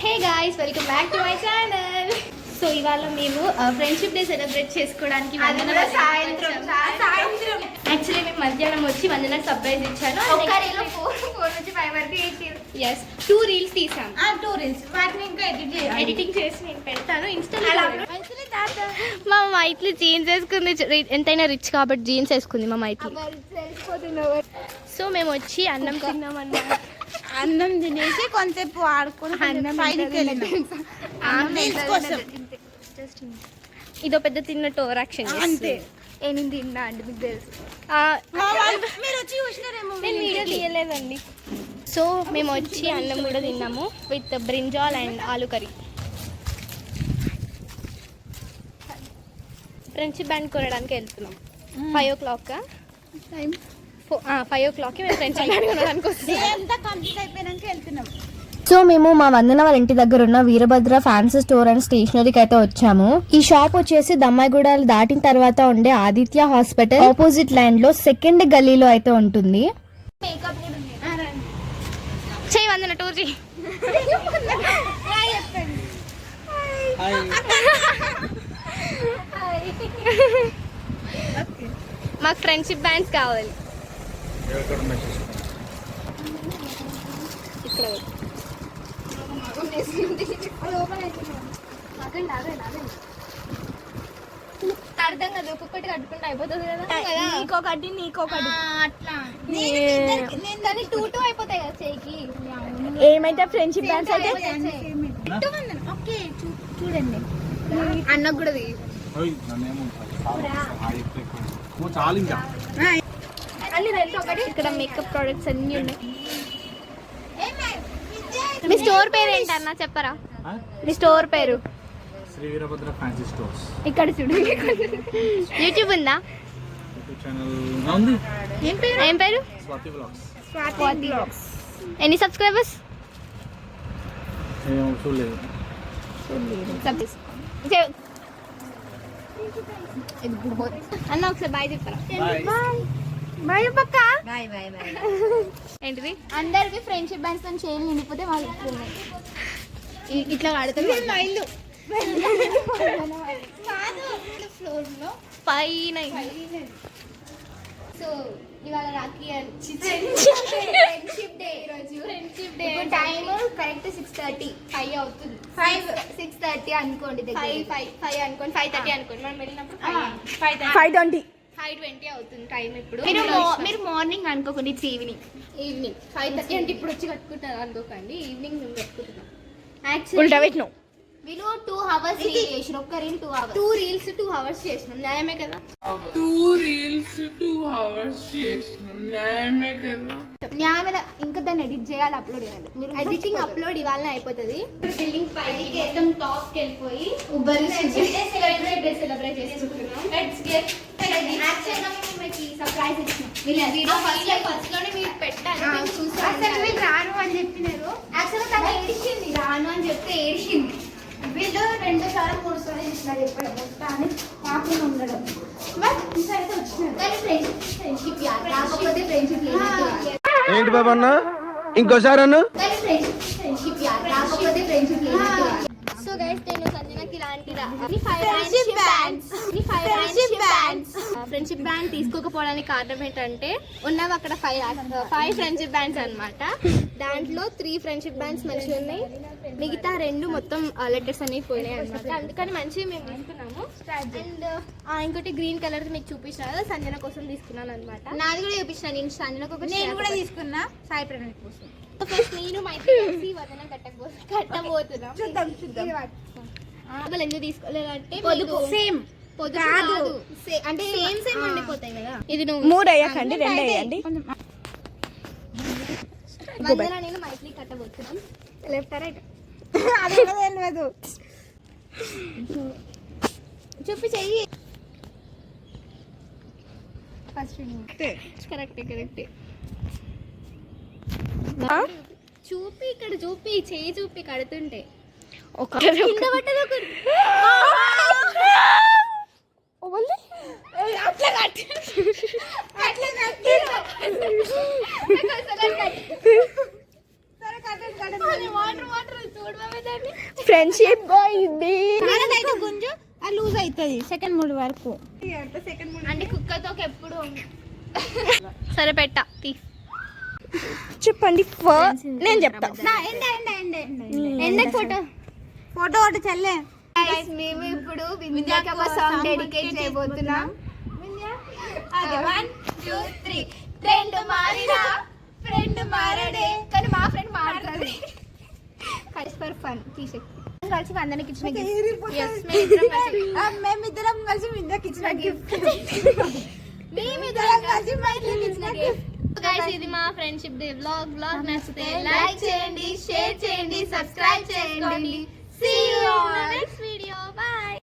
Hey guys, welcome back to my channel. So ఇవాళ మేము friendship day celebrate చేసుకోవడానికి సాయంత్రం యాక్చువల్లీ మేము మధ్యాహ్నం వచ్చి వందనకు సర్ప్రైజ్ ఇచ్చాను. 4 నుంచి 5 వరకు ఎస్ 2 రీల్స్ తీసాం. 2 రీల్స్ వాటిని ఇంకా ఎడిటింగ్ చేసి నేను పెడతాను ఇన్స్టాలో. మా మైత్లి జీన్స్ వేసుకుంది, ఎంతైనా రిచ్ కాబట్టి జీన్స్ వేసుకుంది మా మైత్లి. సో మేము వచ్చి అన్నం తిన్నామన్నమాట. అన్నం తినేసి కొంచెంసేపు ఆడుకొని ఇదో పెద్ద తిన్నట్టు ఓవర్ యాక్షన్ అంతే. నేను తిన్నా అండి, మీకు తెలుసు. మీరు వచ్చి చూసినారేమో, నేను వీడియో తీయలేదండి. సో మేము వచ్చి అన్నం కూడా తిన్నాము విత్ బ్రింజాల్ అండ్ ఆలు కర్రీ. ఫ్రెండ్షిప్ బ్యాండ్ కొనడానికి వెళ్తున్నాం. 5 o'clock టైం 5 o'clock మేము ఫ్రెండ్షిప్ బ్యాండ్ కొనడానికి వస్తున్నాం. కంప్లీట్ అయిపోయినాక వెళ్తున్నాం. సో మేము మా వందన వాళ్ళ ఇంటి దగ్గర ఉన్న వీరభద్ర ఫ్యాన్సీ స్టోర్ అండ్ స్టేషనరీకి అయితే వచ్చాము. ఈ షాప్ వచ్చేసి దమ్మాయిగూడ దాటిన తర్వాత ఉండే ఆదిత్య హాస్పిటల్ ఆపోజిట్ లైన్ లో సెకండ్ గల్లీలో అయితే ఉంటుంది. చెయ్యి వందన టూర్ చెయ్యి. మాకు ఫ్రెండ్షిప్ బ్యాండ్స్ కావాలి. ఇక్కడ అర్థం కదా, ఒక్కొక్కటి కట్టుకుంటే అయిపోతుంది కదా. నీకొకటి నీకొకటి అట్లా కానీ 2 అయిపోతాయి కదా చెయ్యికి. ఏమైతే ఫ్రెండ్షిప్ బ్యాండ్స్ అయితే ఓకే చూడండి. అన్నకు కూడా అన్ని రెండు ఒకటి. ఇక్కడ మేకప్ ప్రొడక్ట్స్ అన్ని ఉన్నాయి. మీ స్టోర్ పేరు ఏంటన్నా చెప్పరా? మీ స్టోర్ పేరు శ్రీ వీరభద్ర ఫ్యాన్సీ స్టోర్స్. ఇక్కడ చూడు. యూట్యూబ్ ఉందా? యూట్యూబ్ ఛానల్ ఉంది. ఏం పేరు? స్వాతి వ్లాగ్స్. స్వాతి వ్లాగ్స్. ఎన్ని సబ్స్క్రైబర్స్? ఏమో చూడలేదు. అన్న ఒకసారి బాయ్ చెప్పరా? బాయ్ పక్క బాయ్ బాయ్ బాయ్. ఏంటిది? అందరికి ఫ్రెండ్షిప్ బ్యాండ్స్ తో చేయలు నిండిపోతే వాళ్ళు ఇట్లా వాడుతుంది ఫ్లోర్ లో పైన. సో ఇవాళ రాఖీ ఫ్రెండ్షిప్ డే. ఈరోజు ఫ్రెండ్షిప్ డే. టైం కరెక్ట్ 6:30 5 అవుతుంది. 6:30 అనుకోండి. 5 అనుకోండి, 5:30 అనుకోండి. మనం వెళ్ళినప్పుడు 5:20 5:20 అవుతుంది టైం. ఇప్పుడు మీరు మార్నింగ్ అనుకోకండి, ఇట్స్ ఈవినింగ్. 5:30 అంటే ఇప్పుడు వచ్చి కట్టుకుంటారు అనుకోకండి. ఈవినింగ్ మేము కట్టుకుంటున్నాం. యాక్చువల్లీ వీళ్ళు 2 hours చేసిన ఒక్క రీల్ 2 hours. 2 reels 2 hours చేసినాం. న్యాయమే కదా? 2 reels 2 hours చేసినాం. న్యాయమే కదా? న్యాయమే. ఇంకా దాన్ని ఎడిట్ చేయాలి, అప్లోడ్ చేయాలి. మీరు ఎడిటింగ్ అప్లోడ్ ఇవాళ అయిపోతుంది. బిల్డింగ్ పైకి మొత్తం టాప్ కి వెళ్ళిపోయి సెలబ్రేట్ చేసుకుంటున్నాం. యాక్చువల్గా మీకు సర్ప్రైజ్ ఇచ్చినాం. ఫస్ట్ లోనే మీరు పెట్టాలి. అసలు వీళ్ళు రాను అని చెప్పినారు. యాక్చువల్గా తను ఏడిచింది, రాను అని చెప్తే ఏడిచింది. వీళ్ళు 2 సార్లు 3 సార్లు ఇచ్చిన చెప్పడం అని కాకుండా ఉండడం. బట్ ఈసారి అయితే వచ్చినారు. కానీ ఫ్రెండ్షిప్ రాకపోతే ఫ్రెండ్షిప్ ఏంటి బాబా అన్న ఇంకోసారి అన్న ఫ్రెండ్షిప్ రాకపోతే ఫ్రెండ్షిప్ లేదు. సో గైస్, నేను సంజనకి ఇలాంటి ఫ్రెండ్షిప్ బ్యాండ్ తీసుకోకపోవడానికి కారణం ఏంటంటే ఉన్నవి అక్కడ 5 ఫ్రెండ్షిప్ బ్యాండ్స్ అన్నమాట. దాంట్లో 3 ఫ్రెండ్షిప్ బ్యాండ్స్ మంచిగా ఉన్నాయి, మిగతా 2 మొత్తం లెటర్స్ అనేవి పోయినాయి అనమాట. అందుకని మంచిగా మేము తీసుకున్నాము. అండ్ ఇంకోటి గ్రీన్ కలర్ మీకు చూపించిన కదా, సంజన కోసం తీసుకున్నాను అనమాట. నాది కూడా చూపించిన. నేను సంజనకు నేను కూడా తీసుకున్నా, సాయి ప్రణయ్ కోసం. ఫస్ట్ నేను మైత్రి వదన కట్టబోతున్నాం. అసలు ఎందుకు తీసుకోలేదంటే సేమ్ కాదు, అంటే సేమ్ ఉండిపోతాయి కదా. ఇది నువ్వు 3 అయ్యాకండి, 2 అయ్యండి. వందన నేను మైత్రి కట్టబోతున్నాం. లెఫ్ట్ రైట్ అది తెలియదు. చూపి చెయ్యి. ఫస్ట్ కరెక్టే. చూపి ఇక్కడ చూపి, చెయ్యి చూపి కడుతుంటే కింద పట్టదు. అట్లా కట్టి వాటర్ ఫ్రెండ్షిప్ పోయింది. గుంజు అది లూజ్ అవుతుంది సెకండ్ మూడు వరకు. అంటే కుక్కతో ఎప్పుడు సరే పెట్ట చెప్పండి నేను చెప్తా. ఎండ ఫోటో ఒకటి చెల్లె. మేము ఇప్పుడు వింధ్యాకి ఒక సాంగ్ డెడికేట్ చేయబోతున్నాం. అదే 1 2 3 ఫ్రెండ్ మారినా ఫ్రెండ్ మారడే కానీ మా ఫ్రెండ్ మారుతుంది. కలిసి ఫర్ ఫన్ తీసే కలిసి అందరికి ఇచ్చిన మేమిద్దరం కలిసి వింధ్యాకి ఇచ్చిన గిఫ్ట్. గైస్ ఇది మా ఫ్రెండ్షిప్ డే వ్లాగ్ నచ్చితే లైక్ చేయండి, షేర్ చేయండి, సబ్స్క్రైబ్ చేయండి. See you on the next video. Bye.